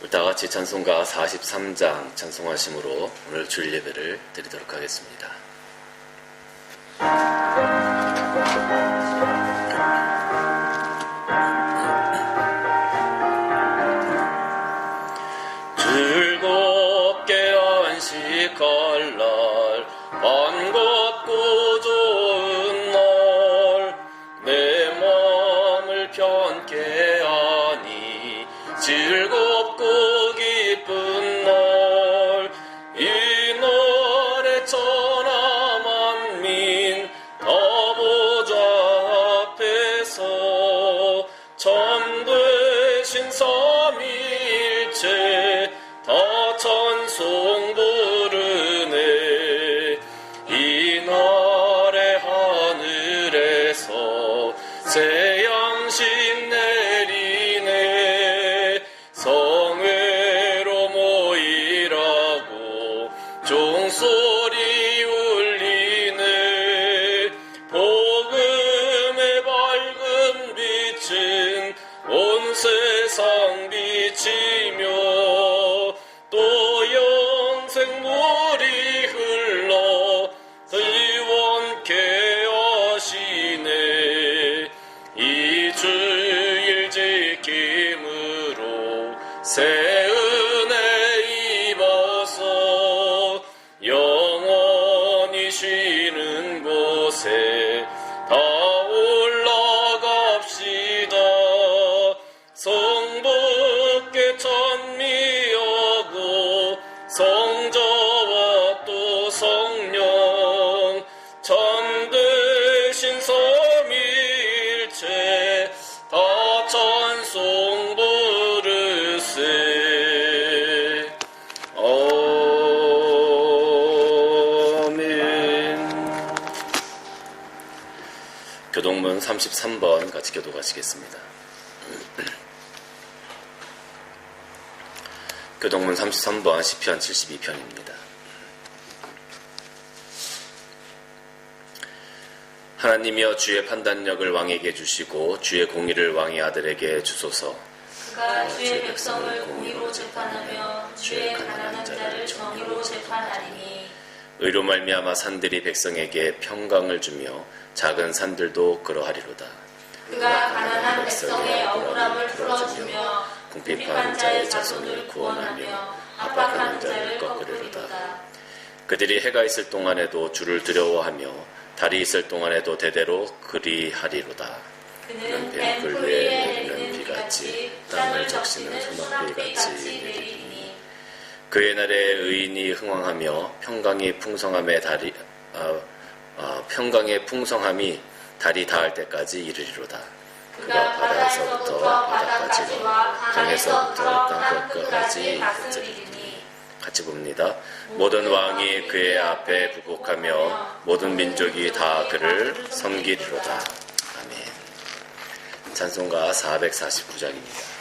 우리 다 같이 찬송가 43장 찬송하심으로 오늘 주일 예배를 드리도록 하겠습니다. 즐겁게 안식할 날, 반갑고 좋은 날, 내 마음을 편케 하니 즐겁고 기쁜 날, 이 날에 천하 만민 다 보좌 앞에서 참되신 삼위일체 다 찬송 부르네. 이 날에 하늘에서 새 양식 내리네. 성회로 모이라고 종소리 울리네. 복음의 밝은 빛은 온 세상 비치며 또 영생물이 흘러 의원케 하시네. 이 주일 지킴으로 새 은혜 입어서 영원히 쉬는 곳에 다 올라갑시다. 성부께 찬미하고 성자와 또 성령 참되신 삼위일체 다 찬송 부르세. 아멘. 교동문 33번 같이 교독하시겠습니다. 교동문 33번 시편 72편입니다. 하나님이여 주의 판단력을 왕에게 주시고 주의 공의를 왕의 아들에게 주소서. 그가 주의 백성을 공의로 재판하며 주의 가난한 자를 정의로 재판하리니. 의로 말미암아 산들이 백성에게 평강을 주며 작은 산들도 그러하리로다. 그가 가난한 백성의 억울함을 풀어주며 궁핍한 자의 자손을 구원하며 압박하는 자를 꺾으리로다. 그들이 해가 있을 동안에도 주를 두려워하며 달이 있을 동안에도 대대로 그리하리로다. 그는 뱀풀 위에 내리는 비같이 땅을 적시는 소낙비같이 내리니. 그의 날에 의인이 흥왕하며 평강의 풍성함이 달이 닿을 때까지 이르리로다. 그가 바다에서부터 바다까지와 강에서부터 땅 끝까지 다스리리니. 같이 봅니다. 모든 왕이 그의 앞에 부복하며 모든 민족이 다 그를 섬기리로다. 아멘. 찬송가 449장입니다.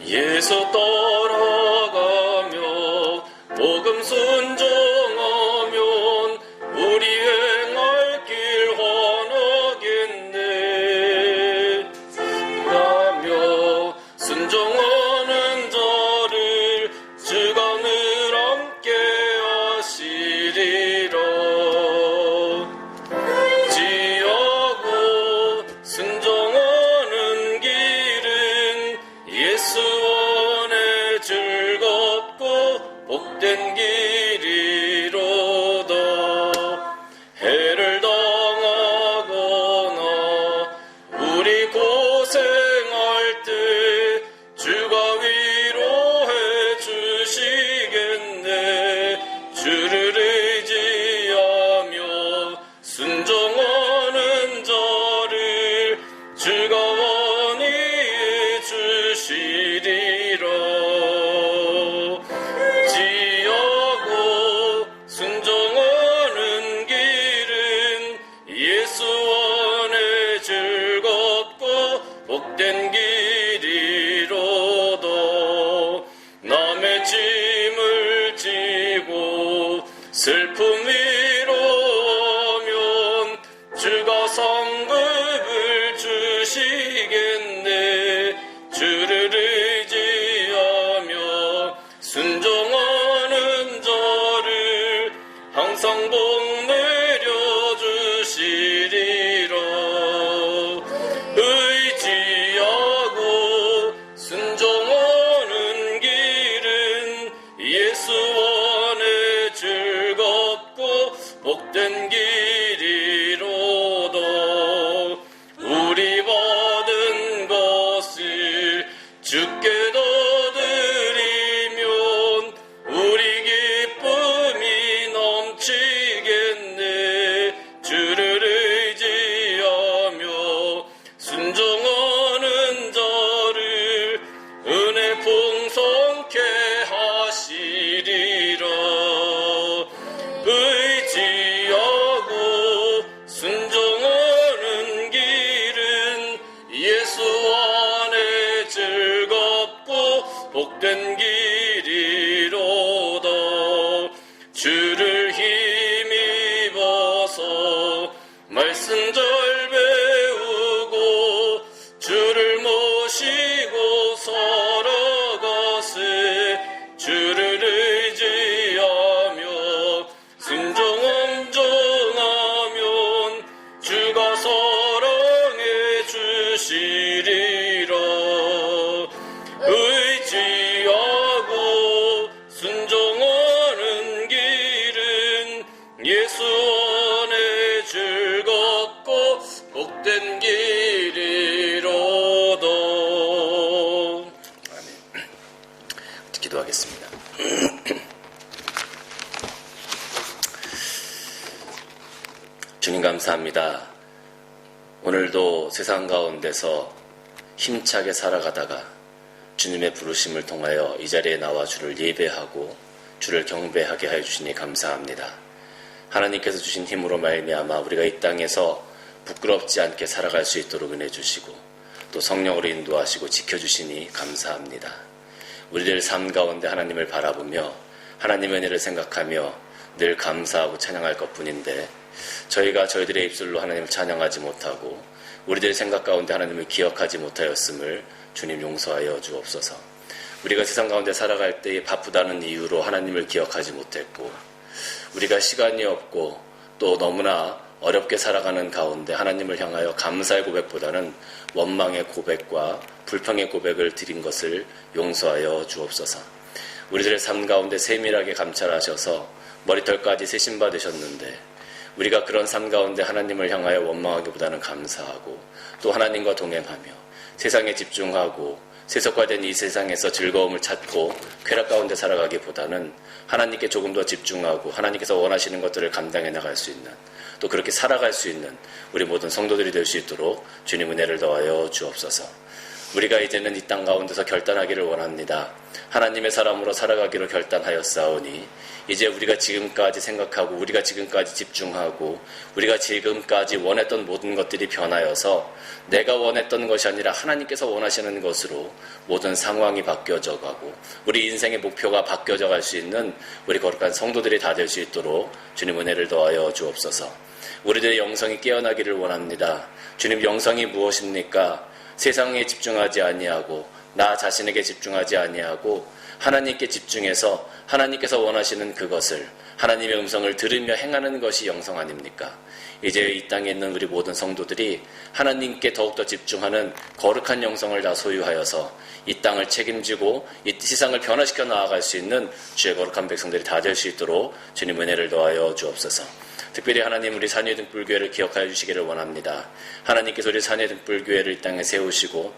예수 따라가며 복음 순종하면 우리 행할 길 환하겠네. 가며 순종하는 자를 주가 늘 함께 하시리라. 지하고 순종하는 길은 예수 안에 즐겁고 복된 길이로다. 해를 당하거나 우리 고생할 때 주가 위로해 주시겠네. 주를 의지하며 순종하는 자를 주가 원히 해 주시리라. 지하고 슬픔 위로면 주가 성급을 주시겠네. 주를 의지하며 순종하는 자를 항상 복 내려주시리라. 의지하고 순종하는 길은 예수 안에 즐겁고 복된 길이로다. 우리 받은 것을 주께 더 드리면 우리 기쁨이 넘치겠네. 주를 의지하며 순종하는 자를 은혜 풍성케 하시리라. 의지하고 순종하는 길은 예수 안에 즐겁고 복된 길이로다. 주를 힘입어서 말씀 잘 배우고 주를 모시고 살아가세. 주를 의지하며 순종 온전하면 주가 사랑해 주시리라. 의지하고 순종하는 길은 예수 안에 즐겁고 복된 길이로다. 아멘. 기도하겠습니다. 주님 감사합니다. 오늘도 세상 가운데서 힘차게 살아가다가 주님의 부르심을 통하여 이 자리에 나와 주를 예배하고 주를 경배하게 하여 주시니 감사합니다. 하나님께서 주신 힘으로 말미암아 우리가 이 땅에서 부끄럽지 않게 살아갈 수 있도록 은혜 주시고 또 성령으로 인도하시고 지켜주시니 감사합니다. 우리들 삶 가운데 하나님을 바라보며 하나님의 은혜를 생각하며 늘 감사하고 찬양할 것뿐인데 저희가 저희들의 입술로 하나님을 찬양하지 못하고 우리들의 생각 가운데 하나님을 기억하지 못하였음을 주님 용서하여 주옵소서. 우리가 세상 가운데 살아갈 때에 바쁘다는 이유로 하나님을 기억하지 못했고 우리가 시간이 없고 또 너무나 어렵게 살아가는 가운데 하나님을 향하여 감사의 고백보다는 원망의 고백과 불평의 고백을 드린 것을 용서하여 주옵소서. 우리들의 삶 가운데 세밀하게 감찰하셔서 머리털까지 세심바 되셨는데 우리가 그런 삶 가운데 하나님을 향하여 원망하기보다는 감사하고 또 하나님과 동행하며 세상에 집중하고 세속화된 이 세상에서 즐거움을 찾고 쾌락 가운데 살아가기보다는 하나님께 조금 더 집중하고 하나님께서 원하시는 것들을 감당해 나갈 수 있는 또 그렇게 살아갈 수 있는 우리 모든 성도들이 될 수 있도록 주님 은혜를 더하여 주옵소서. 우리가 이제는 이 땅 가운데서 결단하기를 원합니다. 하나님의 사람으로 살아가기로 결단하였사오니 이제 우리가 지금까지 생각하고 우리가 지금까지 집중하고 우리가 지금까지 원했던 모든 것들이 변하여서 내가 원했던 것이 아니라 하나님께서 원하시는 것으로 모든 상황이 바뀌어져 가고 우리 인생의 목표가 바뀌어져 갈 수 있는 우리 거룩한 성도들이 다 될 수 있도록 주님 은혜를 더하여 주옵소서. 우리들의 영성이 깨어나기를 원합니다. 주님, 영성이 무엇입니까? 세상에 집중하지 아니하고 나 자신에게 집중하지 아니하고 하나님께 집중해서 하나님께서 원하시는 그것을 하나님의 음성을 들으며 행하는 것이 영성 아닙니까? 이제 이 땅에 있는 우리 모든 성도들이 하나님께 더욱더 집중하는 거룩한 영성을 다 소유하여서 이 땅을 책임지고 이 세상을 변화시켜 나아갈 수 있는 주의 거룩한 백성들이 다 될 수 있도록 주님 은혜를 더하여 주옵소서. 특별히 하나님, 우리 산의 등불교회를 기억하여 주시기를 원합니다. 하나님께서 우리 산의 등불교회를 이 땅에 세우시고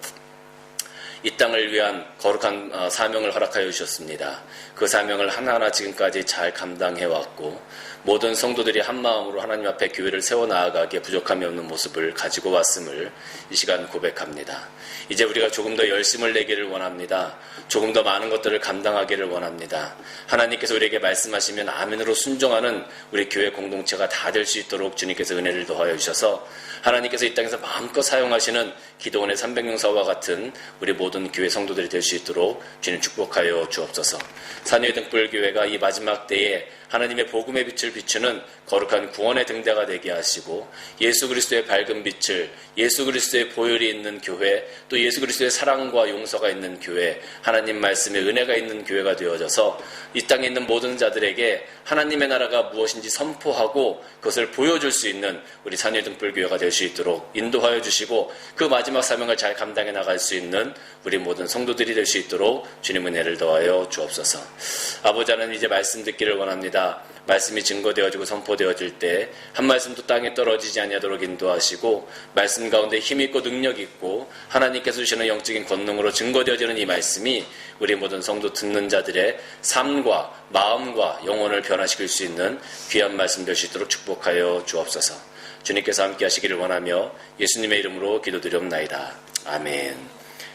이 땅을 위한 거룩한 사명을 허락하여 주셨습니다. 그 사명을 하나하나 지금까지 잘 감당해왔고 모든 성도들이 한마음으로 하나님 앞에 교회를 세워나아가기에 부족함이 없는 모습을 가지고 왔음을 이 시간 고백합니다. 이제 우리가 조금 더 열심을 내기를 원합니다. 조금 더 많은 것들을 감당하기를 원합니다. 하나님께서 우리에게 말씀하시면 아멘으로 순종하는 우리 교회 공동체가 다 될 수 있도록 주님께서 은혜를 더하여 주셔서 하나님께서 이 땅에서 마음껏 사용하시는 기도원의 300명사와 같은 우리 모든 모든 교회 성도들이 될 수 있도록 주님 축복하여 주옵소서. 산의 등불교회가 이 마지막 때에 하나님의 복음의 빛을 비추는 거룩한 구원의 등대가 되게 하시고 예수 그리스도의 밝은 빛을, 예수 그리스도의 보혈이 있는 교회, 또 예수 그리스도의 사랑과 용서가 있는 교회, 하나님 말씀의 은혜가 있는 교회가 되어져서 이 땅에 있는 모든 자들에게 하나님의 나라가 무엇인지 선포하고 그것을 보여줄 수 있는 우리 산의 등불교회가 될 수 있도록 인도하여 주시고 그 마지막 사명을 잘 감당해 나갈 수 있는 우리 모든 성도들이 될 수 있도록 주님 은혜를 더하여 주옵소서. 아버지 하나님, 이제 말씀 듣기를 원합니다. 말씀이 증거되어지고 선포되어질 때 한 말씀도 땅에 떨어지지 아니하도록 인도하시고 말씀 가운데 힘 있고 능력 있고 하나님께서 주시는 영적인 권능으로 증거되어지는 이 말씀이 우리 모든 성도 듣는 자들의 삶과 마음과 영혼을 변화시킬 수 있는 귀한 말씀 될 수 있도록 축복하여 주옵소서. 주님께서 함께 하시기를 원하며 예수님의 이름으로 기도드리옵나이다. 아멘.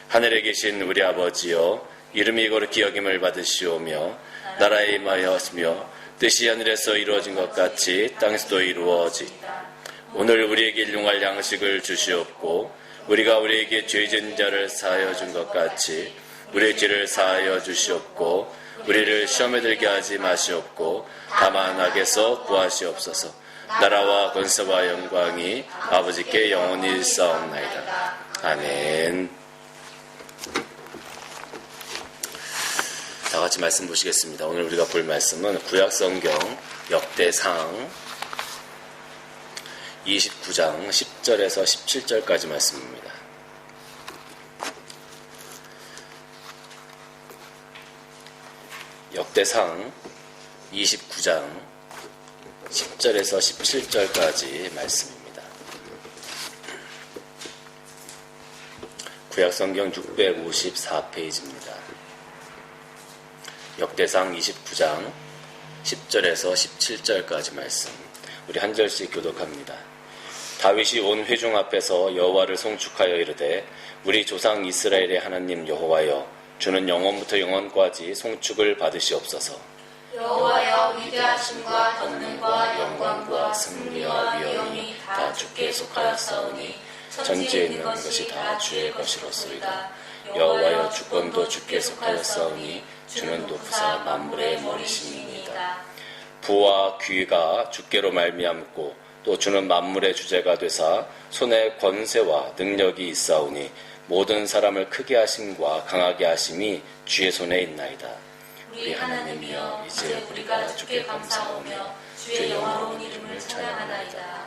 하늘에 계신 우리 아버지여, 이름이 거룩히 여김을 받으시오며 나라에 임하였으며 뜻이 하늘에서 이루어진 것 같이 땅에서도 이루어지이다. 오늘 우리에게 일용할 양식을 주시옵고 우리가 우리에게 죄진 자를 사하여 준 것 같이 우리의 죄를 사하여 주시옵고 우리를 시험에 들게 하지 마시옵고 다만 악에서 구하시옵소서. 나라와 권세와 영광이 아버지께 영원히 있사옵나이다. 아멘. 다 같이 말씀 보시겠습니다. 오늘 우리가 볼 말씀은 구약성경 역대상 29장 10절에서 17절까지 말씀입니다. 역대상 29장 10절에서 17절까지 말씀입니다. 구약성경 654페이지입니다. 역대상 29장 10절에서 17절까지 말씀, 우리 한 절씩 교독합니다. 다윗이 온 회중 앞에서 여호와를 송축하여 이르되 우리 조상 이스라엘의 하나님 여호와여, 주는 영원부터 영원까지 송축을 받으시옵소서. 여호와여, 위대하심과 권능과 영광과 승리와 위엄이 다 주께 속하였사오니 천지에 있는 것이 다 주의 것이로소이다. 여호와여, 주권도 주께 속하였사오니 주는 높으사 만물의 머리시니이다. 부와 귀가 주께로 말미암고 또 주는 만물의 주제가 되사 손에 권세와 능력이 있사오니 모든 사람을 크게 하심과 강하게 하심이 주의 손에 있나이다. 우리 하나님이여, 이제 우리가 주께 감사하며 주의 영화로운 이름을 찬양하나이다.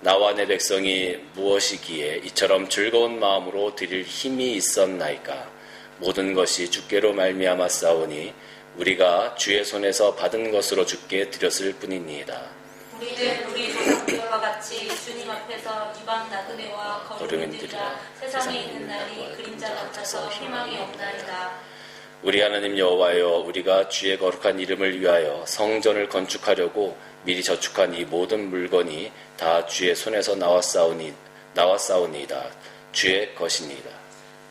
나와 내 백성이 무엇이기에 이처럼 즐거운 마음으로 드릴 힘이 있었나이까. 모든 것이 주께로 말미암아 싸우니 우리가 주의 손에서 받은 것으로 주께 드렸을 뿐이니이다. 우리는 우리 조상들과 같이 주님 앞에서 이방 나그네와 거류민들이라 세상에 있는 날이 그림자 같아서 희망이 없나이다. 우리 하나님 여호와여, 우리가 주의 거룩한 이름을 위하여 성전을 건축하려고 미리 저축한 이 모든 물건이 다 주의 손에서 나왔사오니이다. 주의 것이니이다.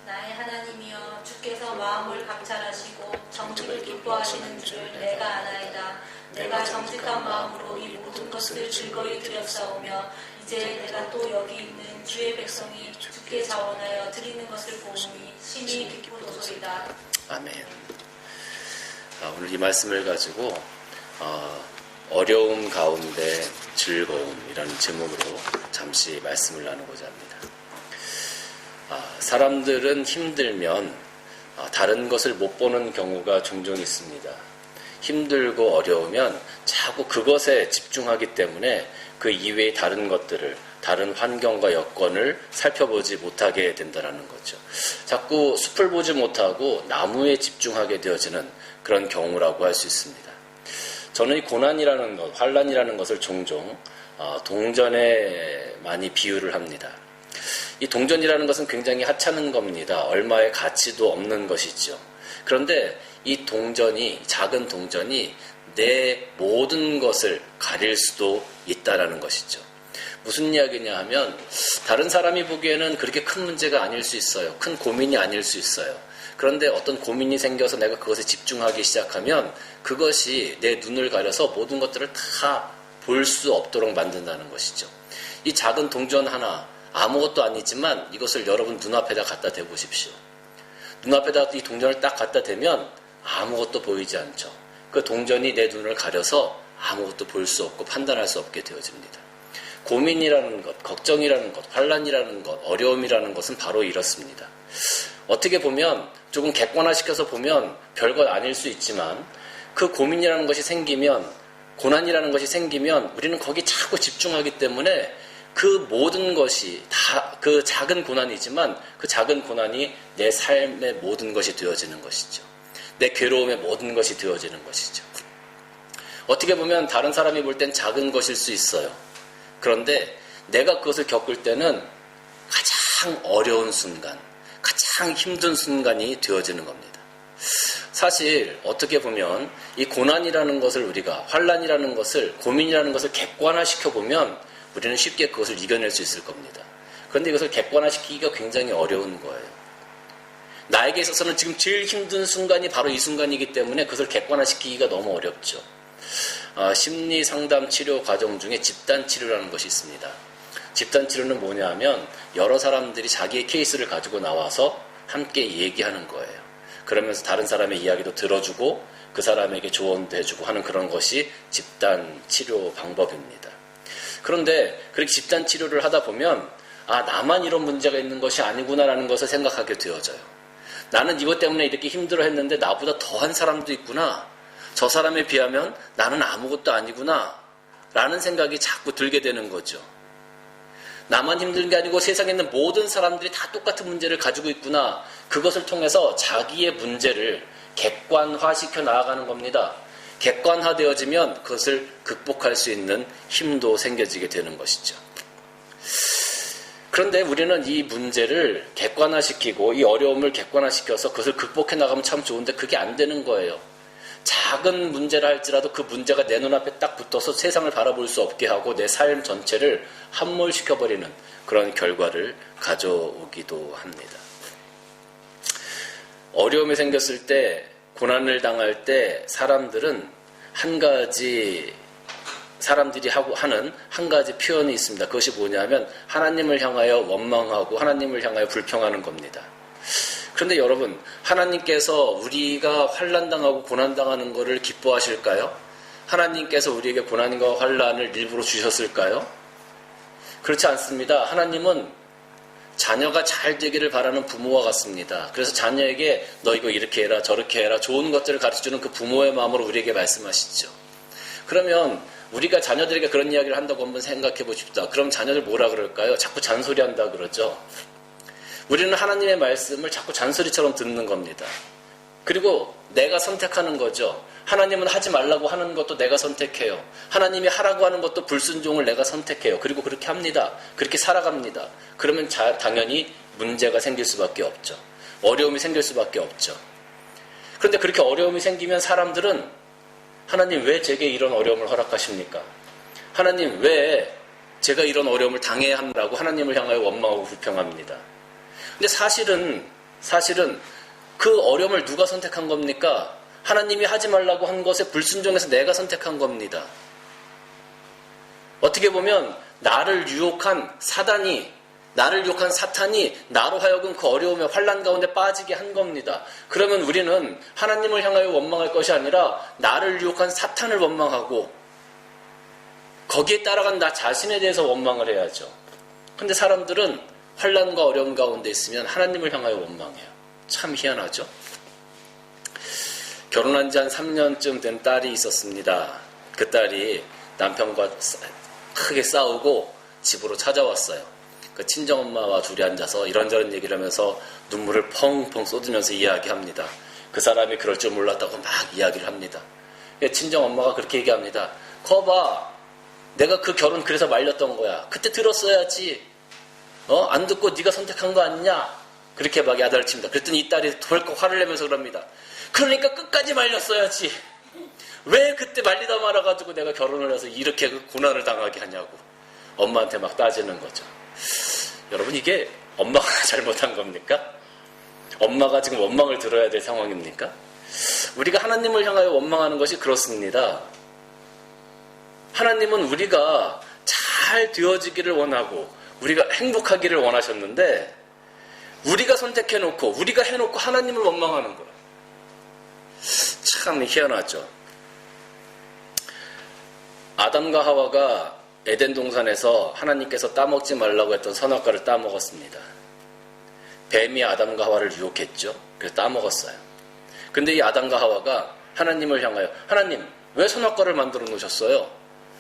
나의 하나님이여, 주께서 마음을 감찰하시고 정직을 기뻐하시는 줄을 내가 아나이다. 내가 정직한 마음으로 이 모든 것을 즐거이 드렸사오며 이제 내가 또 여기 있는 주의 백성이 주께 자원하여 드리는 것을 보니 심히 기쁘도소이다. 아멘. 오늘 이 말씀을 가지고 어려움 가운데 즐거움이라는 제목으로 잠시 말씀을 나누고자 합니다. 사람들은 힘들면 다른 것을 못 보는 경우가 종종 있습니다. 힘들고 어려우면 자꾸 그것에 집중하기 때문에 그 이외의 다른 것들을, 다른 환경과 여건을 살펴보지 못하게 된다는 거죠. 자꾸 숲을 보지 못하고 나무에 집중하게 되어지는 그런 경우라고 할 수 있습니다. 저는 이 고난이라는 것, 환난이라는 것을 종종 동전에 많이 비유를 합니다. 이 동전이라는 것은 굉장히 하찮은 겁니다. 얼마의 가치도 없는 것이죠. 그런데 이 동전이, 작은 동전이 내 모든 것을 가릴 수도 있다라는 것이죠. 무슨 이야기냐 하면 다른 사람이 보기에는 그렇게 큰 문제가 아닐 수 있어요. 큰 고민이 아닐 수 있어요. 그런데 어떤 고민이 생겨서 내가 그것에 집중하기 시작하면 그것이 내 눈을 가려서 모든 것들을 다 볼 수 없도록 만든다는 것이죠. 이 작은 동전 하나, 아무것도 아니지만 이것을 여러분 눈앞에다 갖다 대보십시오. 눈앞에다 이 동전을 딱 갖다 대면 아무것도 보이지 않죠. 그 동전이 내 눈을 가려서 아무것도 볼 수 없고 판단할 수 없게 되어집니다. 고민이라는 것, 걱정이라는 것, 환란이라는 것, 어려움이라는 것은 바로 이렇습니다. 어떻게 보면 조금 객관화시켜서 보면 별것 아닐 수 있지만 그 고민이라는 것이 생기면, 고난이라는 것이 생기면 우리는 거기 자꾸 집중하기 때문에 그 모든 것이 다 그 작은 고난이지만 그 작은 고난이 내 삶의 모든 것이 되어지는 것이죠. 내 괴로움의 모든 것이 되어지는 것이죠. 어떻게 보면 다른 사람이 볼 땐 작은 것일 수 있어요. 그런데 내가 그것을 겪을 때는 가장 어려운 순간, 가장 힘든 순간이 되어지는 겁니다. 사실 어떻게 보면 이 고난이라는 것을 우리가, 환란이라는 것을, 고민이라는 것을 객관화시켜 보면 우리는 쉽게 그것을 이겨낼 수 있을 겁니다. 그런데 이것을 객관화시키기가 굉장히 어려운 거예요. 나에게 있어서는 지금 제일 힘든 순간이 바로 이 순간이기 때문에 그것을 객관화시키기가 너무 어렵죠. 심리 상담 치료 과정 중에 집단 치료라는 것이 있습니다. 집단 치료는 뭐냐 하면 여러 사람들이 자기의 케이스를 가지고 나와서 함께 얘기하는 거예요. 그러면서 다른 사람의 이야기도 들어주고 그 사람에게 조언도 해주고 하는 그런 것이 집단 치료 방법입니다. 그런데 그렇게 집단 치료를 하다 보면 나만 이런 문제가 있는 것이 아니구나라는 것을 생각하게 되어져요. 나는 이것 때문에 이렇게 힘들어 했는데 나보다 더한 사람도 있구나. 저 사람에 비하면 나는 아무것도 아니구나 라는 생각이 자꾸 들게 되는 거죠. 나만 힘든 게 아니고 세상에 있는 모든 사람들이 다 똑같은 문제를 가지고 있구나. 그것을 통해서 자기의 문제를 객관화시켜 나아가는 겁니다. 객관화되어지면 그것을 극복할 수 있는 힘도 생겨지게 되는 것이죠. 그런데 우리는 이 문제를 객관화시키고 이 어려움을 객관화시켜서 그것을 극복해 나가면 참 좋은데 그게 안 되는 거예요. 작은 문제라 할지라도 그 문제가 내 눈앞에 딱 붙어서 세상을 바라볼 수 없게 하고 내 삶 전체를 함몰시켜버리는 그런 결과를 가져오기도 합니다. 어려움이 생겼을 때, 고난을 당할 때 사람들이 하는 한 가지 표현이 있습니다. 그것이 뭐냐면 하나님을 향하여 원망하고 하나님을 향하여 불평하는 겁니다. 그런데 여러분, 하나님께서 우리가 환난당하고 고난당하는 것을 기뻐하실까요? 하나님께서 우리에게 고난과 환난을 일부러 주셨을까요? 그렇지 않습니다. 하나님은 자녀가 잘 되기를 바라는 부모와 같습니다. 그래서 자녀에게 너 이거 이렇게 해라 저렇게 해라 좋은 것들을 가르쳐주는 그 부모의 마음으로 우리에게 말씀하시죠. 그러면 우리가 자녀들에게 그런 이야기를 한다고 한번 생각해 보십시다. 그럼 자녀들 뭐라 그럴까요? 자꾸 잔소리한다 그러죠. 우리는 하나님의 말씀을 자꾸 잔소리처럼 듣는 겁니다. 그리고 내가 선택하는 거죠. 하나님은 하지 말라고 하는 것도 내가 선택해요. 하나님이 하라고 하는 것도 불순종을 내가 선택해요. 그리고 그렇게 합니다. 그렇게 살아갑니다. 그러면 당연히 문제가 생길 수밖에 없죠. 어려움이 생길 수밖에 없죠. 그런데 그렇게 어려움이 생기면 사람들은 하나님 왜 제게 이런 어려움을 허락하십니까? 하나님 왜 제가 이런 어려움을 당해야 한다고 하나님을 향하여 원망하고 불평합니다. 근데 사실은 그 어려움을 누가 선택한 겁니까? 하나님이 하지 말라고 한 것에 불순종해서 내가 선택한 겁니다. 어떻게 보면 나를 유혹한 사탄이 나로 하여금 그 어려움의 환난 가운데 빠지게 한 겁니다. 그러면 우리는 하나님을 향하여 원망할 것이 아니라 나를 유혹한 사탄을 원망하고 거기에 따라간 나 자신에 대해서 원망을 해야죠. 근데 사람들은 환난과 어려움 가운데 있으면 하나님을 향하여 원망해요. 참 희한하죠? 결혼한 지 한 3년쯤 된 딸이 있었습니다. 그 딸이 남편과 크게 싸우고 집으로 찾아왔어요. 그 친정엄마와 둘이 앉아서 이런저런 얘기를 하면서 눈물을 펑펑 쏟으면서 이야기합니다. 그 사람이 그럴 줄 몰랐다고 막 이야기를 합니다. 친정엄마가 그렇게 얘기합니다. 거봐, 내가 그 결혼 그래서 말렸던 거야. 그때 들었어야지. 안 듣고 네가 선택한 거 아니냐? 그렇게 막 야단을 칩니다. 그랬더니 이 딸이 덜컥 화를 내면서 그럽니다. 그러니까 끝까지 말렸어야지. 왜 그때 말리다 말아가지고 내가 결혼을 해서 이렇게 그 고난을 당하게 하냐고 엄마한테 막 따지는 거죠. 여러분, 이게 엄마가 잘못한 겁니까? 엄마가 지금 원망을 들어야 될 상황입니까? 우리가 하나님을 향하여 원망하는 것이 그렇습니다. 하나님은 우리가 잘 되어지기를 원하고 우리가 행복하기를 원하셨는데 우리가 선택해놓고 우리가 해놓고 하나님을 원망하는 거야. 참 희한하죠. 아담과 하와가 에덴 동산에서 하나님께서 따먹지 말라고 했던 선악과를 따먹었습니다. 뱀이 아담과 하와를 유혹했죠. 그래서 따먹었어요. 근데 이 아담과 하와가 하나님을 향하여 하나님 왜 선악과를 만들어 놓으셨어요?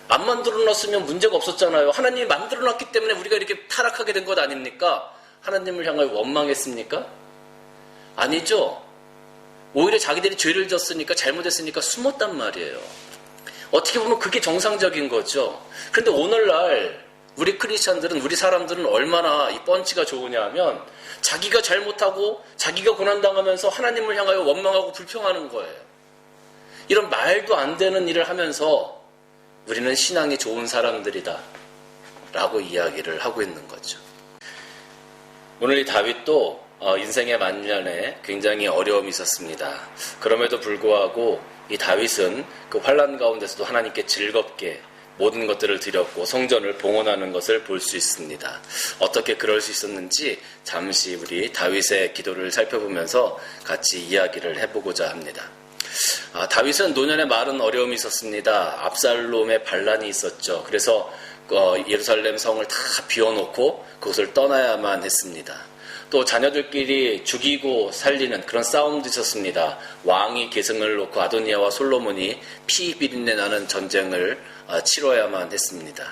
안 만들어 놨으면 문제가 없었잖아요. 하나님이 만들어 놨기 때문에 우리가 이렇게 타락하게 된 것 아닙니까? 하나님을 향하여 원망했습니까? 아니죠. 오히려 자기들이 죄를 졌으니까 잘못했으니까 숨었단 말이에요. 어떻게 보면 그게 정상적인 거죠. 그런데 오늘날 우리 크리스찬들은, 우리 사람들은 얼마나 이 펀치가 좋으냐 하면 자기가 잘못하고 자기가 고난당하면서 하나님을 향하여 원망하고 불평하는 거예요. 이런 말도 안 되는 일을 하면서 우리는 신앙이 좋은 사람들이다 라고 이야기를 하고 있는 거죠. 오늘 이 다윗도 인생의 만년에 굉장히 어려움이 있었습니다. 그럼에도 불구하고 이 다윗은 그 환난 가운데서도 하나님께 즐겁게 모든 것들을 드렸고 성전을 봉헌하는 것을 볼 수 있습니다. 어떻게 그럴 수 있었는지 잠시 우리 다윗의 기도를 살펴보면서 같이 이야기를 해보고자 합니다. 다윗은 노년에 많은 어려움이 있었습니다. 압살롬의 반란이 있었죠. 그래서 예루살렘 성을 다 비워놓고 그것을 떠나야만 했습니다. 또 자녀들끼리 죽이고 살리는 그런 싸움도 있었습니다. 왕이 계승을 놓고 아도니아와 솔로몬이 피 비린내 나는 전쟁을 치러야만 했습니다.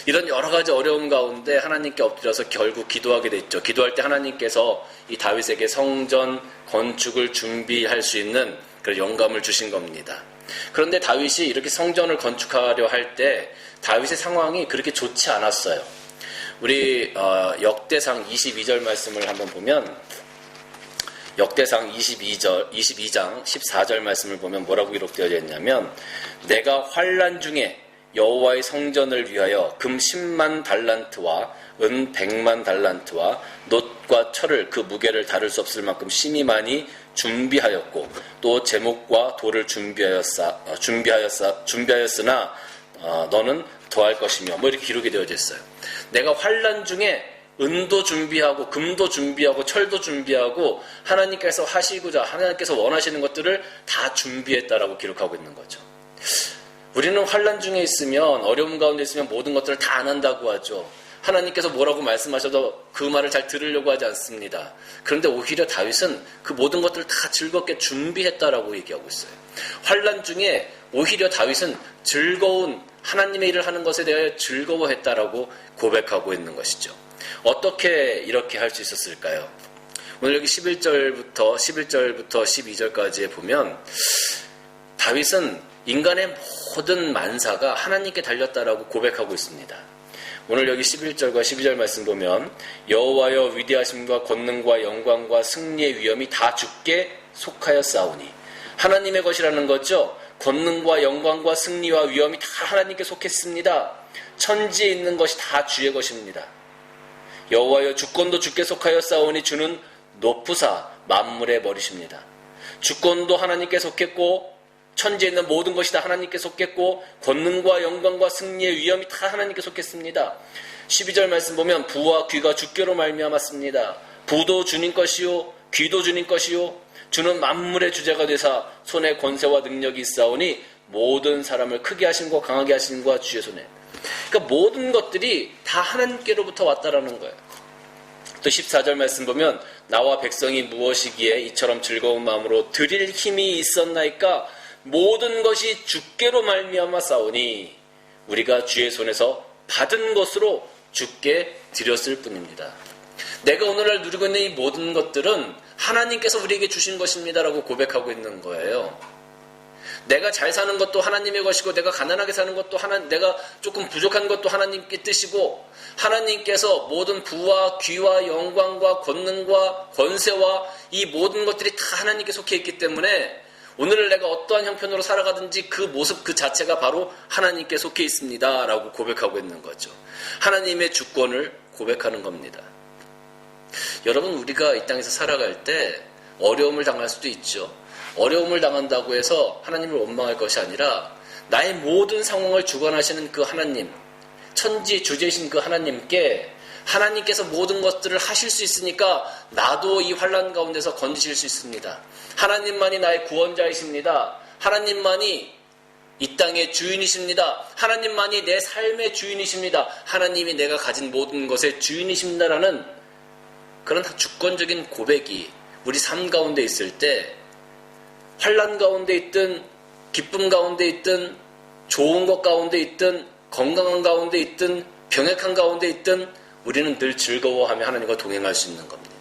이런 여러 가지 어려움 가운데 하나님께 엎드려서 결국 기도하게 됐죠. 기도할 때 하나님께서 이 다윗에게 성전 건축을 준비할 수 있는 그런 영감을 주신 겁니다. 그런데 다윗이 이렇게 성전을 건축하려 할 때 다윗의 상황이 그렇게 좋지 않았어요. 우리 역대상 22절 말씀을 한번 보면 역대상 22장 14절 말씀을 보면 뭐라고 기록되어 있냐면 내가 환난 중에 여호와의 성전을 위하여 금 10만 달란트와 은 100만 달란트와 놋과 철을 그 무게를 다룰 수 없을 만큼 심히 많이 준비하였고 또 제목과 돌을 준비하였으나 너는 더할 것이며 뭐 이렇게 기록이 되어져 있어요. 내가 환난 중에 은도 준비하고 금도 준비하고 철도 준비하고 하나님께서 하시고자 하나님께서 원하시는 것들을 다 준비했다라고 기록하고 있는 거죠. 우리는 환난 중에 있으면 어려움 가운데 있으면 모든 것들을 다 안 한다고 하죠. 하나님께서 뭐라고 말씀하셔도 그 말을 잘 들으려고 하지 않습니다. 그런데 오히려 다윗은 그 모든 것들을 다 즐겁게 준비했다라고 얘기하고 있어요. 환난 중에 오히려 다윗은 즐거운 하나님의 일을 하는 것에 대해 즐거워했다라고 고백하고 있는 것이죠. 어떻게 이렇게 할 수 있었을까요? 오늘 여기 11절부터 12절까지에 보면 다윗은 인간의 모든 만사가 하나님께 달렸다라고 고백하고 있습니다. 오늘 여기 11절과 12절 말씀 보면 여호와여 위대하심과 권능과 영광과 승리의 위엄이 다 주께 속하였사오니 하나님의 것이라는 거죠. 권능과 영광과 승리와 위엄이 다 하나님께 속했습니다. 천지에 있는 것이 다 주의 것입니다. 여호와여 주권도 주께 속하였사오니 주는 높으사 만물의 머리십니다. 주권도 하나님께 속했고 천지에 있는 모든 것이 다 하나님께 속했고 권능과 영광과 승리의 위엄이 다 하나님께 속했습니다. 12절 말씀 보면 부와 귀가 주께로 말미암았습니다. 부도 주님 것이요 귀도 주님 것이요 주는 만물의 주제가 되사 손에 권세와 능력이 있사오니 모든 사람을 크게 하심과 강하게 하심과 주의 손에. 그러니까 모든 것들이 다 하나님께로부터 왔다라는 거예요. 또 14절 말씀 보면 나와 백성이 무엇이기에 이처럼 즐거운 마음으로 드릴 힘이 있었나이까 모든 것이 주께로 말미암아 싸우니 우리가 주의 손에서 받은 것으로 주께 드렸을 뿐입니다. 내가 오늘날 누리고 있는 이 모든 것들은 하나님께서 우리에게 주신 것입니다라고 고백하고 있는 거예요. 내가 잘 사는 것도 하나님의 것이고 내가 가난하게 사는 것도 내가 조금 부족한 것도 하나님께 뜻이고 하나님께서 모든 부와 귀와 영광과 권능과 권세와 이 모든 것들이 다 하나님께 속해 있기 때문에 오늘 내가 어떠한 형편으로 살아가든지 그 모습 그 자체가 바로 하나님께 속해 있습니다 라고 고백하고 있는 거죠. 하나님의 주권을 고백하는 겁니다. 여러분 우리가 이 땅에서 살아갈 때 어려움을 당할 수도 있죠. 어려움을 당한다고 해서 하나님을 원망할 것이 아니라 나의 모든 상황을 주관하시는 그 하나님, 천지 주제이신 그 하나님께 하나님께서 모든 것들을 하실 수 있으니까 나도 이 환난 가운데서 건지실 수 있습니다. 하나님만이 나의 구원자이십니다. 하나님만이 이 땅의 주인이십니다. 하나님만이 내 삶의 주인이십니다. 하나님이 내가 가진 모든 것의 주인이십니다라는 그런 주권적인 고백이 우리 삶 가운데 있을 때 환난 가운데 있든 기쁨 가운데 있든 좋은 것 가운데 있든 건강한 가운데 있든 병약한 가운데 있든 우리는 늘 즐거워하며 하나님과 동행할 수 있는 겁니다.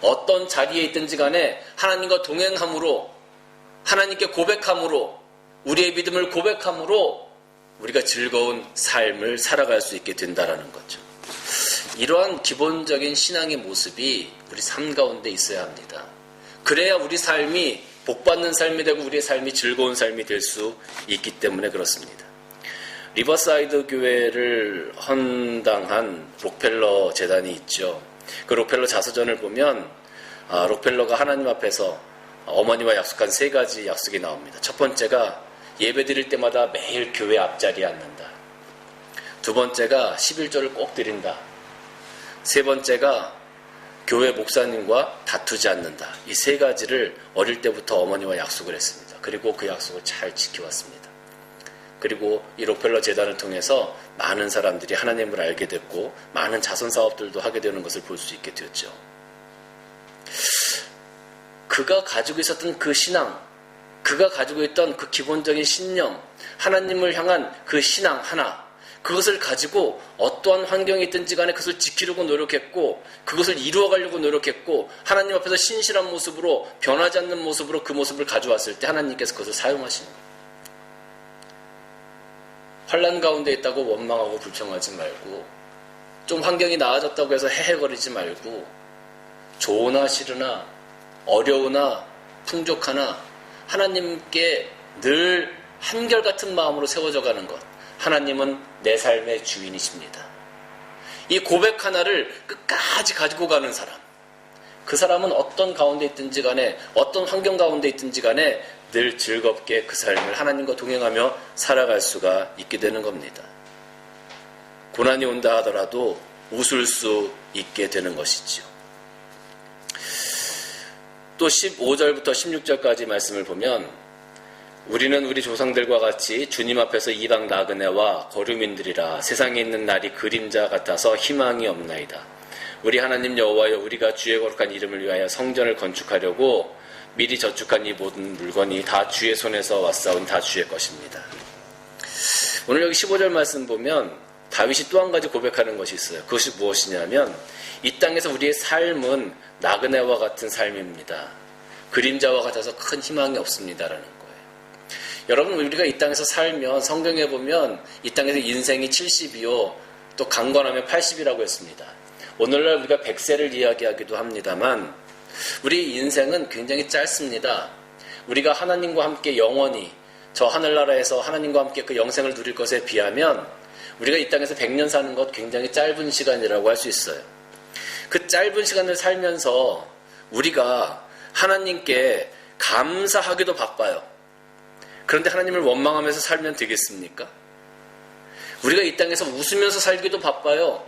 어떤 자리에 있든지 간에 하나님과 동행함으로 하나님께 고백함으로 우리의 믿음을 고백함으로 우리가 즐거운 삶을 살아갈 수 있게 된다라는 거죠. 이러한 기본적인 신앙의 모습이 우리 삶 가운데 있어야 합니다. 그래야 우리 삶이 복받는 삶이 되고 우리의 삶이 즐거운 삶이 될 수 있기 때문에 그렇습니다. 리버사이드 교회를 헌당한 록펠러 재단이 있죠. 그 록펠러 자서전을 보면 록펠러가 하나님 앞에서 어머니와 약속한 3가지 약속이 나옵니다. 첫 번째가 예배 드릴 때마다 매일 교회 앞자리에 앉는다. 두 번째가 11조를 꼭 드린다. 세 번째가 교회 목사님과 다투지 않는다. 이 3가지를 어릴 때부터 어머니와 약속을 했습니다. 그리고 그 약속을 잘 지켜왔습니다. 그리고 이 록펠러 재단을 통해서 많은 사람들이 하나님을 알게 됐고 많은 자선사업들도 하게 되는 것을 볼 수 있게 되었죠. 그가 가지고 있었던 그 신앙, 그가 가지고 있던 그 기본적인 신념, 하나님을 향한 그 신앙 하나, 그것을 가지고 어떠한 환경이 있든지 간에 그것을 지키려고 노력했고 그것을 이루어가려고 노력했고 하나님 앞에서 신실한 모습으로 변하지 않는 모습으로 그 모습을 가져왔을 때 하나님께서 그것을 사용하시는 거예요. 환난 가운데 있다고 원망하고 불평하지 말고 좀 환경이 나아졌다고 해서 헤헤거리지 말고 좋으나 싫으나 어려우나 풍족하나 하나님께 늘 한결같은 마음으로 세워져 가는 것. 하나님은 내 삶의 주인이십니다. 이 고백 하나를 끝까지 가지고 가는 사람. 그 사람은 어떤 가운데 있든지 간에 어떤 환경 가운데 있든지 간에 늘 즐겁게 그 삶을 하나님과 동행하며 살아갈 수가 있게 되는 겁니다. 고난이 온다 하더라도 웃을 수 있게 되는 것이죠. 또 15절부터 16절까지 말씀을 보면 우리는 우리 조상들과 같이 주님 앞에서 이방 나그네와 거류민들이라 세상에 있는 날이 그림자 같아서 희망이 없나이다. 우리 하나님 여호와여 우리가 주의 거룩한 이름을 위하여 성전을 건축하려고 미리 저축한 이 모든 물건이 다 주의 손에서 왔사오니 다 주의 것입니다. 오늘 여기 15절 말씀 보면 다윗이 또 한 가지 고백하는 것이 있어요. 그것이 무엇이냐면 이 땅에서 우리의 삶은 나그네와 같은 삶입니다. 그림자와 같아서 큰 희망이 없습니다라는 거예요. 여러분 우리가 이 땅에서 살면 성경에 보면 이 땅에서 인생이 70이요 또 강건하면 80이라고 했습니다. 오늘날 우리가 100세를 이야기하기도 합니다만 우리 인생은 굉장히 짧습니다. 우리가 하나님과 함께 영원히 저 하늘나라에서 하나님과 함께 그 영생을 누릴 것에 비하면 우리가 이 땅에서 100년 사는 것 굉장히 짧은 시간이라고 할 수 있어요. 그 짧은 시간을 살면서 우리가 하나님께 감사하기도 바빠요. 그런데 하나님을 원망하면서 살면 되겠습니까? 우리가 이 땅에서 웃으면서 살기도 바빠요.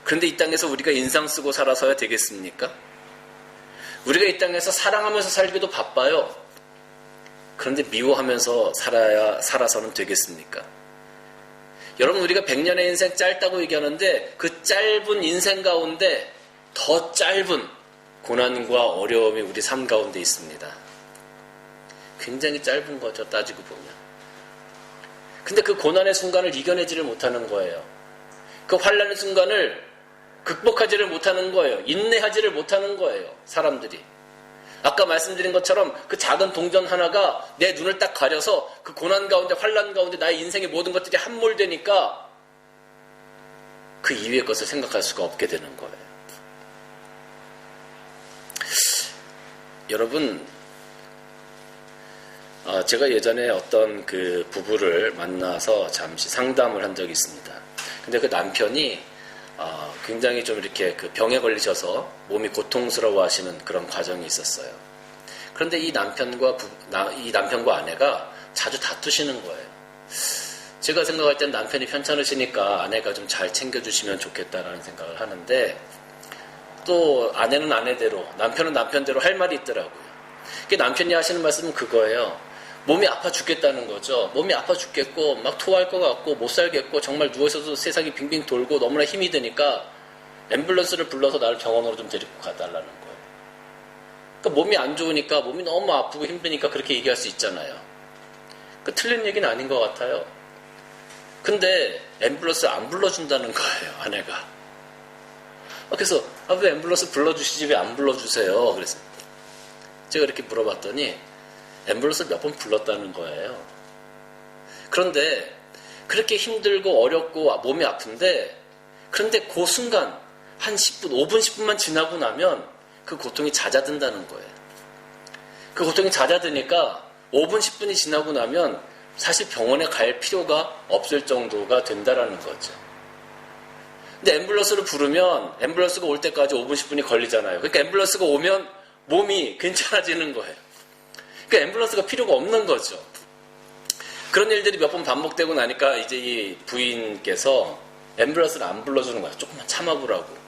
그런데 이 땅에서 우리가 인상 쓰고 살아서야 되겠습니까? 우리가 이 땅에서 사랑하면서 살기도 바빠요. 그런데 미워하면서 살아서는 되겠습니까? 여러분 우리가 100년의 인생 짧다고 얘기하는데 그 짧은 인생 가운데 더 짧은 고난과 어려움이 우리 삶 가운데 있습니다. 굉장히 짧은 거죠, 따지고 보면. 근데 그 고난의 순간을 이겨내지를 못하는 거예요. 그 환난의 순간을 극복하지를 못하는 거예요. 인내하지를 못하는 거예요, 사람들이. 아까 말씀드린 것처럼 그 작은 동전 하나가 내 눈을 딱 가려서 그 고난 가운데 환난 가운데 나의 인생의 모든 것들이 함몰되니까 그 이후의 것을 생각할 수가 없게 되는 거예요. 여러분 제가 예전에 어떤 그 부부를 만나서 잠시 상담을 한 적이 있습니다. 근데 그 남편이 굉장히 좀 이렇게 그 병에 걸리셔서 몸이 고통스러워 하시는 그런 과정이 있었어요. 그런데 이 남편과 아내가 자주 다투시는 거예요. 제가 생각할 땐 남편이 편찮으시니까 아내가 좀 잘 챙겨주시면 좋겠다라는 생각을 하는데, 또 아내는 아내대로, 남편은 남편대로 할 말이 있더라고요. 남편이 하시는 말씀은 그거예요. 몸이 아파 죽겠다는 거죠. 몸이 아파 죽겠고 막 토할 것 같고 못 살겠고 정말 누워있어도 세상이 빙빙 돌고 너무나 힘이 드니까 앰뷸런스를 불러서 나를 병원으로 좀 데리고 가달라는 거예요. 그러니까 몸이 안 좋으니까, 몸이 너무 아프고 힘드니까 그렇게 얘기할 수 있잖아요. 틀린 얘기는 아닌 것 같아요. 근데 앰뷸런스 안 불러준다는 거예요, 아내가. 그래서 왜 앰뷸런스 불러주시지 왜 안 불러주세요? 그래서 제가 이렇게 물어봤더니 앰뷸런스 몇 번 불렀다는 거예요. 그런데 그렇게 힘들고 어렵고 몸이 아픈데, 그런데 그 순간 한 10분, 5분, 10분만 지나고 나면 그 고통이 잦아든다는 거예요. 그 고통이 쟈아드니까 5분, 10분이 지나고 나면 사실 병원에 갈 필요가 없을 정도가 된다라는 거죠. 근데 앰뷸런스를 부르면 앰뷸런스가 올 때까지 5분, 10분이 걸리잖아요. 그러니까 앰뷸런스가 오면 몸이 괜찮아지는 거예요. 그러니까 앰뷸런스가 필요가 없는 거죠. 그런 일들이 몇 번 반복되고 나니까 이제 이 부인께서 앰뷸런스를 안 불러주는 거예요. 조금만 참아보라고.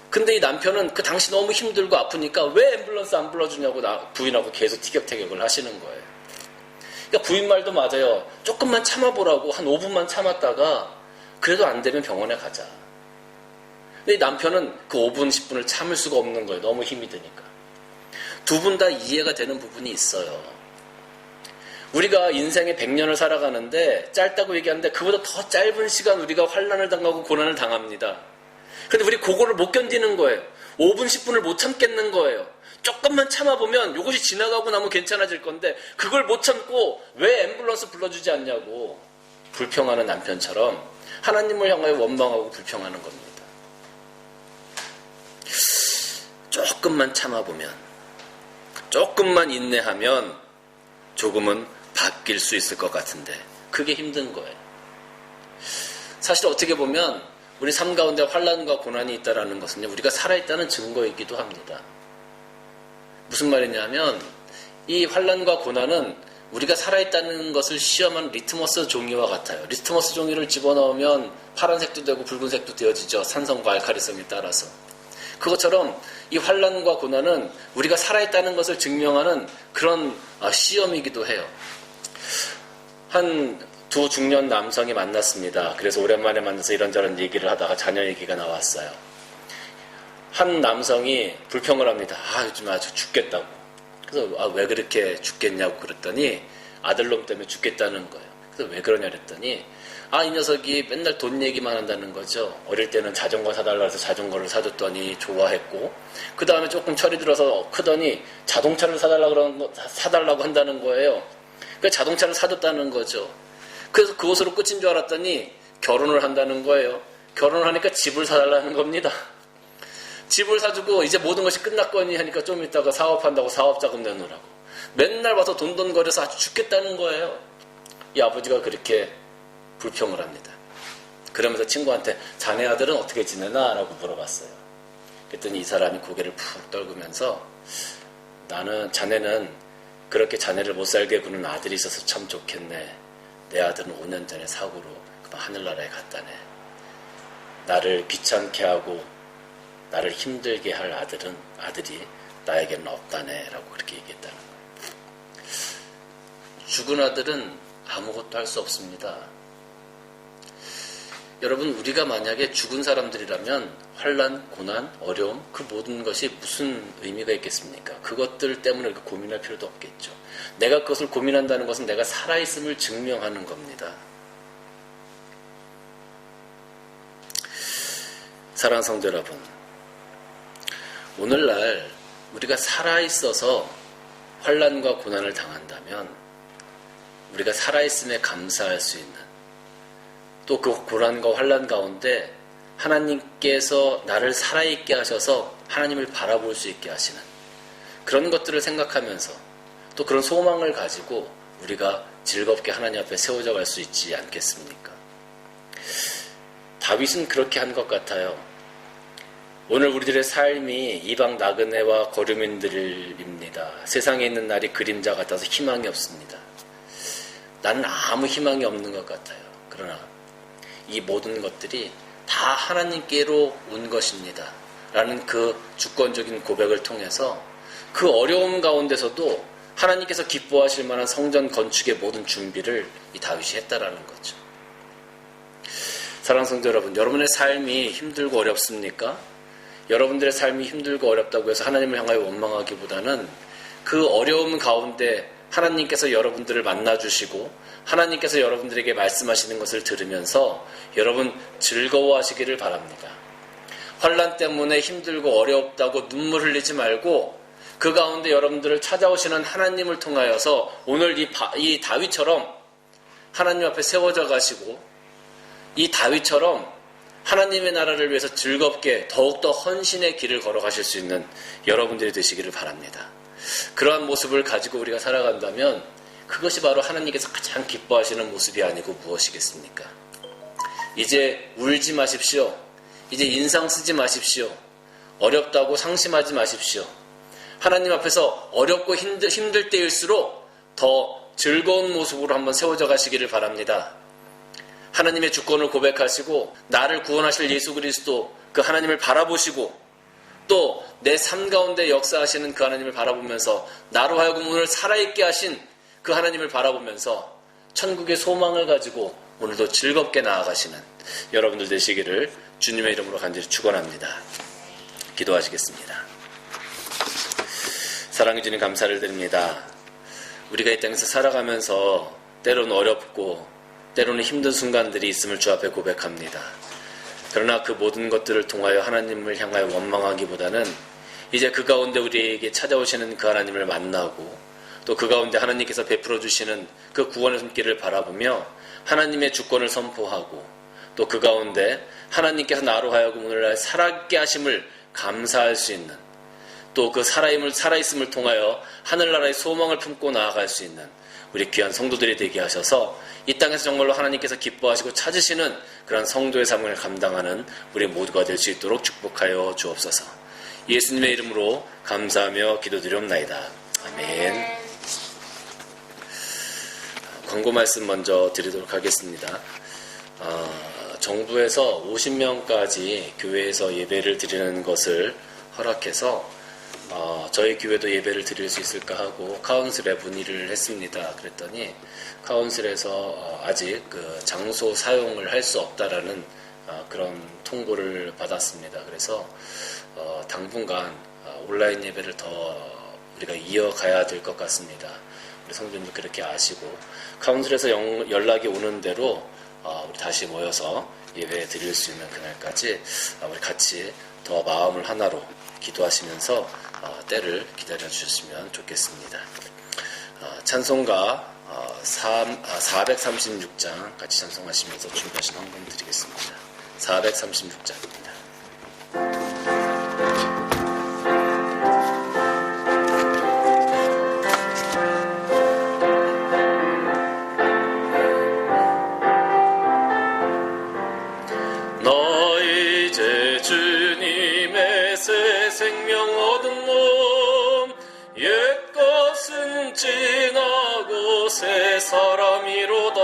근데 이 남편은 그 당시 너무 힘들고 아프니까 왜 앰뷸런스 안 불러주냐고 부인하고 계속 티격태격을 하시는 거예요. 그러니까 부인 말도 맞아요. 조금만 참아보라고 한 5분만 참았다가 그래도 안 되면 병원에 가자. 근데 이 남편은 그 5분, 10분을 참을 수가 없는 거예요. 너무 힘이 드니까. 두 분 다 이해가 되는 부분이 있어요. 우리가 인생에 100년을 살아가는데 짧다고 얘기하는데 그보다 더 짧은 시간 우리가 환난을 당하고 고난을 당합니다. 근데 우리 그거를 못 견디는 거예요. 5분, 10분을 못 참겠는 거예요. 조금만 참아보면 이것이 지나가고 나면 괜찮아질 건데 그걸 못 참고 왜 앰뷸런스 불러주지 않냐고 불평하는 남편처럼 하나님을 향하여 원망하고 불평하는 겁니다. 조금만 참아보면, 조금만 인내하면 조금은 바뀔 수 있을 것 같은데 그게 힘든 거예요. 사실 어떻게 보면 우리 삶 가운데 환난과 고난이 있다는 것은 우리가 살아있다는 증거이기도 합니다. 무슨 말이냐면 이 환난과 고난은 우리가 살아있다는 것을 시험한 리트머스 종이와 같아요. 리트머스 종이를 집어넣으면 파란색도 되고 붉은색도 되어지죠. 산성과 알칼리성에 따라서. 그것처럼 이 환난과 고난은 우리가 살아있다는 것을 증명하는 그런 시험이기도 해요. 한 두 중년 남성이 만났습니다. 그래서 오랜만에 만나서 이런저런 얘기를 하다가 자녀 얘기가 나왔어요. 한 남성이 불평을 합니다. 요즘 아주 죽겠다고. 그래서 왜 그렇게 죽겠냐고 그랬더니 아들놈 때문에 죽겠다는 거예요. 그래서 왜 그러냐 그랬더니 이 녀석이 맨날 돈 얘기만 한다는 거죠. 어릴 때는 자전거 사달라고 해서 자전거를 사줬더니 좋아했고 그 다음에 조금 철이 들어서 크더니 자동차를 사달라고 한다는 거예요. 그러니까 자동차를 사줬다는 거죠. 그래서 그것으로 끝인 줄 알았더니 결혼을 한다는 거예요. 결혼을 하니까 집을 사달라는 겁니다. 집을 사주고 이제 모든 것이 끝났거니 하니까 좀 이따가 사업한다고 사업자금 내놓으라고. 맨날 와서 돈거려서 아주 죽겠다는 거예요. 이 아버지가 그렇게 불평을 합니다. 그러면서 친구한테 자네 아들은 어떻게 지내나? 라고 물어봤어요. 그랬더니 이 사람이 고개를 푹 떨구면서 자네는 그렇게 자네를 못 살게 구는 아들이 있어서 참 좋겠네. 내 아들은 5년 전에 사고로 하늘나라에 갔다네. 나를 귀찮게 하고 나를 힘들게 할 아들이 나에게는 없다네. 라고 그렇게 얘기했다는 거예요. 죽은 아들은 아무것도 할 수 없습니다. 여러분, 우리가 만약에 죽은 사람들이라면 환난, 고난, 어려움 그 모든 것이 무슨 의미가 있겠습니까? 그것들 때문에 이렇게 고민할 필요도 없겠죠. 내가 그것을 고민한다는 것은 내가 살아있음을 증명하는 겁니다. 사랑하는 성도 여러분, 오늘날 우리가 살아있어서 환난과 고난을 당한다면 우리가 살아있음에 감사할 수 있는, 또 그 고난과 환난 가운데 하나님께서 나를 살아있게 하셔서 하나님을 바라볼 수 있게 하시는 그런 것들을 생각하면서 또 그런 소망을 가지고 우리가 즐겁게 하나님 앞에 세워져 갈 수 있지 않겠습니까? 다윗은 그렇게 한 것 같아요. 오늘 우리들의 삶이 이방 나그네와 거류민들입니다. 세상에 있는 날이 그림자 같아서 희망이 없습니다. 나는 아무 희망이 없는 것 같아요. 그러나 이 모든 것들이 다 하나님께로 온 것입니다. 라는 그 주권적인 고백을 통해서 그 어려움 가운데서도 하나님께서 기뻐하실 만한 성전 건축의 모든 준비를 이 다윗이 했다라는 거죠. 사랑하는 성도 여러분, 여러분의 삶이 힘들고 어렵습니까? 여러분들의 삶이 힘들고 어렵다고 해서 하나님을 향하여 원망하기보다는 그 어려움 가운데 하나님께서 여러분들을 만나주시고 하나님께서 여러분들에게 말씀하시는 것을 들으면서 여러분 즐거워하시기를 바랍니다. 환난 때문에 힘들고 어렵다고 눈물 흘리지 말고 그 가운데 여러분들을 찾아오시는 하나님을 통하여서 오늘 이 다윗처럼 하나님 앞에 세워져 가시고 이 다윗처럼 하나님의 나라를 위해서 즐겁게 더욱더 헌신의 길을 걸어가실 수 있는 여러분들이 되시기를 바랍니다. 그러한 모습을 가지고 우리가 살아간다면 그것이 바로 하나님께서 가장 기뻐하시는 모습이 아니고 무엇이겠습니까? 이제 울지 마십시오. 이제 인상 쓰지 마십시오. 어렵다고 상심하지 마십시오. 하나님 앞에서 어렵고 힘들 때일수록 더 즐거운 모습으로 한번 세워져 가시기를 바랍니다. 하나님의 주권을 고백하시고 나를 구원하실 예수 그리스도 그 하나님을 바라보시고 또 내 삶 가운데 역사하시는 그 하나님을 바라보면서 나로 하여금 오늘 살아있게 하신 그 하나님을 바라보면서 천국의 소망을 가지고 오늘도 즐겁게 나아가시는 여러분들 되시기를 주님의 이름으로 간절히 축원합니다. 기도하시겠습니다. 사랑해 주님 감사를 드립니다. 우리가 이 땅에서 살아가면서 때로는 어렵고 때로는 힘든 순간들이 있음을 주 앞에 고백합니다. 그러나 그 모든 것들을 통하여 하나님을 향하여 원망하기보다는 이제 그 가운데 우리에게 찾아오시는 그 하나님을 만나고 또 그 가운데 하나님께서 베풀어 주시는 그 구원의 손길을 바라보며 하나님의 주권을 선포하고 또 그 가운데 하나님께서 나로 하여금 오늘날 살아있게 하심을 감사할 수 있는 또 그 살아있음을 통하여 하늘나라의 소망을 품고 나아갈 수 있는 우리 귀한 성도들이 되게 하셔서 이 땅에서 정말로 하나님께서 기뻐하시고 찾으시는 그런 성도의 삶을 감당하는 우리 모두가 될 수 있도록 축복하여 주옵소서. 예수님의 이름으로 감사하며 기도드리옵나이다. 아멘. 광고 말씀 먼저 드리도록 하겠습니다. 정부에서 50명까지 교회에서 예배를 드리는 것을 허락해서 저희 교회도 예배를 드릴 수 있을까 하고 카운슬에 문의를 했습니다. 그랬더니 카운슬에서 아직 그 장소 사용을 할 수 없다라는 그런 통보를 받았습니다. 그래서 당분간 온라인 예배를 더 우리가 이어가야 될 것 같습니다. 우리 성도님도 그렇게 아시고 카운슬에서 연락이 오는 대로 우리 다시 모여서 예배 드릴 수 있는 그날까지 우리 같이 더 마음을 하나로 기도하시면서 때를 기다려 주셨으면 좋겠습니다. 찬송가 436장 같이 찬송하시면서 준비하신 헌금 드리겠습니다. 436장입니다. 생명 얻은 몸 옛것은 지나고 새 사람이로다.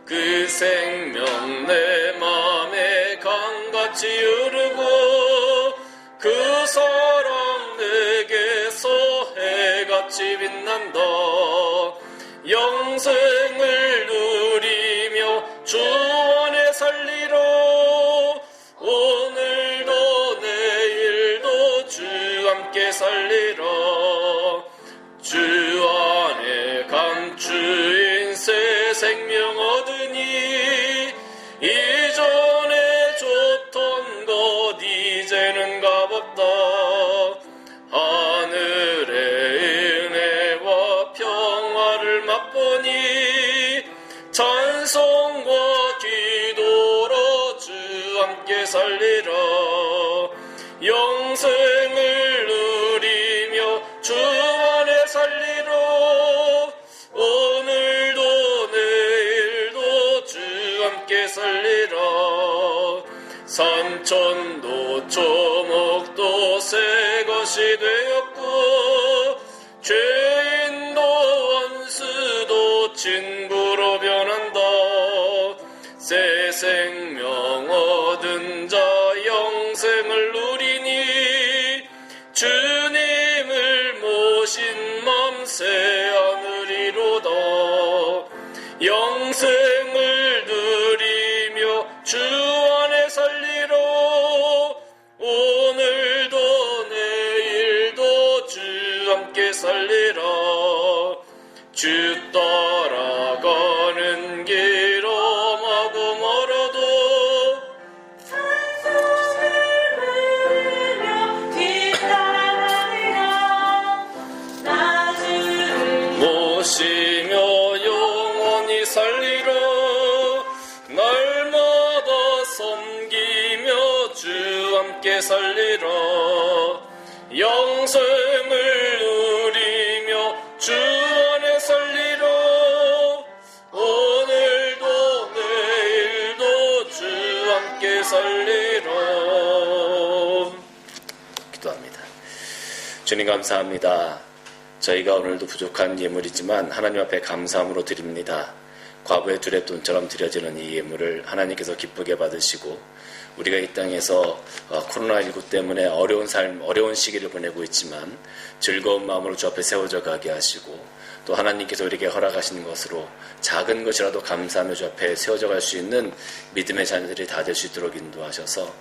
그 생명 내 맘에 강같이 흐르고 그 사랑 내게서 해같이 빛난다. 영생을 누리며 주 안에 살리라. 오늘도 내일도 주 함께 살리라. 주 안에 감추인 새 생명 얻으니 이전에 줬던 것 이제는 값없다. 하늘의 은혜와 평화를 맛보니 찬송과 기도로 주 함께 살리라. 영생을 누리며 주 안에 살리라. 오늘도 내일도 주 함께 살리라. 산천도 초목도 새 것이 되었고 죄인도 원수도 진 생명 얻은 자 영생을 누리니 주님을 모신 맘새 하늘이로다. 영생을 누리며 주 안에 살리라. 오늘도 내일도 주 함께 살리라. 주 따라가는 길 험하고 멀어도 찬송을 부르며 뒤따라가리라. 나 주를 모시며 영원히 살리라. 날마다 섬기며 주 함께 살리라. 영생을 누리며 주 안에 살리라. 오늘도 내일도 주 함께 살리라. 기도합니다. 주님 감사합니다. 저희가 오늘도 부족한 예물이지만 하나님 앞에 감사함으로 드립니다. 과부의 두랩돈처럼 드려지는 이 예물을 하나님께서 기쁘게 받으시고 우리가 이 땅에서 코로나19 때문에 어려운 시기를 보내고 있지만 즐거운 마음으로 주 앞에 세워져 가게 하시고 또 하나님께서 우리에게 허락하신 것으로 작은 것이라도 감사하며 주 앞에 세워져 갈 수 있는 믿음의 자녀들이 다 될 수 있도록 인도하셔서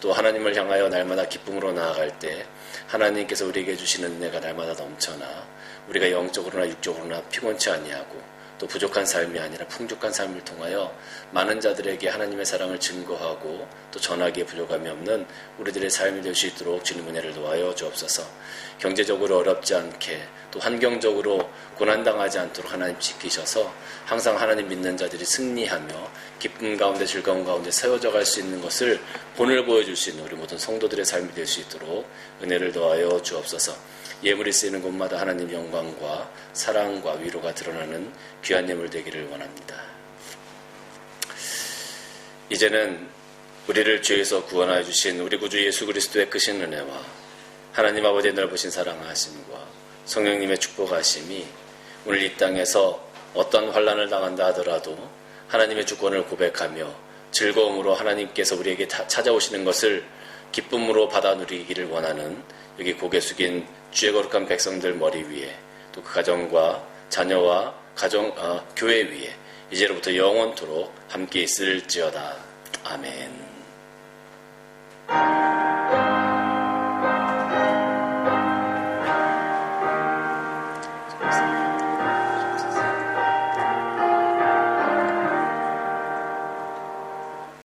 또 하나님을 향하여 날마다 기쁨으로 나아갈 때 하나님께서 우리에게 주시는 은혜가 날마다 넘쳐나 우리가 영적으로나 육적으로나 피곤치 아니하고 또 부족한 삶이 아니라 풍족한 삶을 통하여 많은 자들에게 하나님의 사랑을 증거하고 또 전하기에 부족함이 없는 우리들의 삶이 될 수 있도록 주님 은혜를 도와여 주옵소서. 경제적으로 어렵지 않게 또 환경적으로 고난당하지 않도록 하나님 지키셔서 항상 하나님 믿는 자들이 승리하며 기쁨 가운데 즐거움 가운데 세워져 갈 수 있는 것을 본을 보여줄 수 있는 우리 모든 성도들의 삶이 될 수 있도록 은혜를 도와여 주옵소서. 예물이 쓰이는 곳마다 하나님 영광과 사랑과 위로가 드러나는 귀한 예물 되기를 원합니다. 이제는 우리를 죄에서 구원하여 주신 우리 구주 예수 그리스도의 크신 은혜와 하나님 아버지의 넓으신 사랑하심과 성령님의 축복하심이 오늘 이 땅에서 어떤 환난을 당한다 하더라도 하나님의 주권을 고백하며 즐거움으로 하나님께서 우리에게 찾아오시는 것을 기쁨으로 받아 누리기를 원하는 여기 고개 숙인 주의 거룩한 백성들 머리 위에 또 그 가정과 자녀와 교회 위에 이제로부터 영원토록 함께 있을지어다. 아멘.